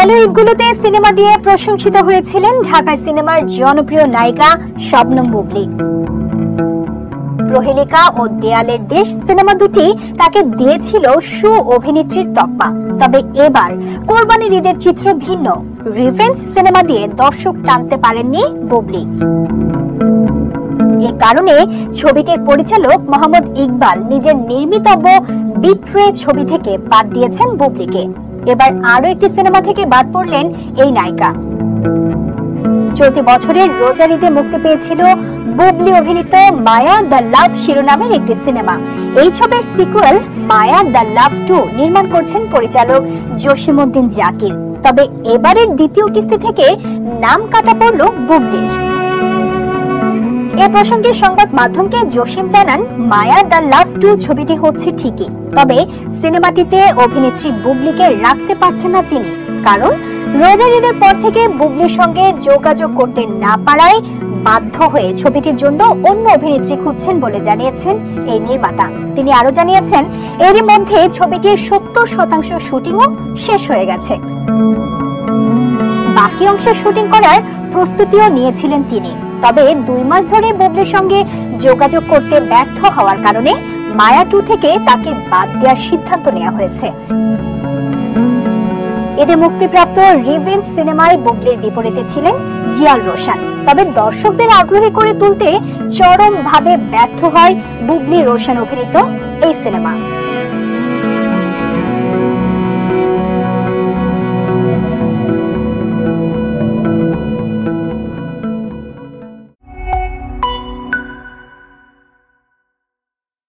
গেল ঈদগুলোতে সিনেমা দিয়ে প্রশংসিত হয়েছিলেন ঢাকায় সিনেমার জনপ্রিয় নায়িকা শবনম বুবলী। প্রহেলিকা ও দেয়ালের দেশ সিনেমা দুটি তাকে দিয়েছিল সু অভিনেত্রীর তকমা। তবে এবার কোরবানির ঈদের চিত্র ভিন্ন। রিভেঞ্জ সিনেমা দিয়ে দর্শক টানতে পারেননি বুবলী। এ কারণে ছবিটির পরিচালক মোহাম্মদ ইকবাল নিজের নির্মিতব্য বিট্রে ছবি থেকে বাদ দিয়েছেন বুবলীকে। এবার আরো একটি সিনেমা থেকে বাদ পড়লেন এই নায়িকা। চলতি বছরের রোজার ঈদে মুক্তি পেয়েছিল বুবলী অভিনীত মায়া দ্য লাভ শিরোনামের একটি সিনেমা। এই ছবির সিকুয়েল মায়া দ্য লাভ 2 নির্মাণ করছেন পরিচালক জসিমউদ্দিন জাকির। তবে এবারের দ্বিতীয় কিস্তি থেকে নাম কাটা পড়ল বুবলীর। এ প্রসঙ্গে সংবাদ মাধ্যমকে জসিম জানান, মায়া দ্য লাভ 2 ছবিটি হচ্ছে ঠিকই, তবে সিনেমাটিতে অভিনেত্রী বুবলীকে রাখতে পারছেন না তিনি। কারণ রোজার ঈদের পর থেকে বুবলীর সঙ্গে যোগাযোগ করতে না পারায় বাধ্য হয়ে ছবিটির জন্য অন্য অভিনেত্রী খুঁজছেন বলে জানিয়েছেন এই নির্মাতা। তিনি আরো জানিয়েছেন, এরই মধ্যে ছবিটির 70% শুটিংও শেষ হয়ে গেছে। বাকি অংশের শুটিং করার প্রস্তুতিও নিয়েছিলেন তিনি। তবে 2 মাস ধরে বুবলীর সঙ্গে যোগাযোগ করতে ব্যর্থ হওয়ার কারণে মায়া 2 থেকে তাকে বাদ দেওয়ার সিদ্ধান্ত নেওয়া হয়েছে। এতে মুক্তিপ্রাপ্ত রিভেঞ্জ সিনেমায় বুবলীর বিপরীতে ছিলেন জিয়াল রোশান। তবে দর্শকদের আগ্রহী করে তুলতে চরমভাবে ব্যর্থ হয় বুবলী রোশান অভিনীত এই সিনেমা।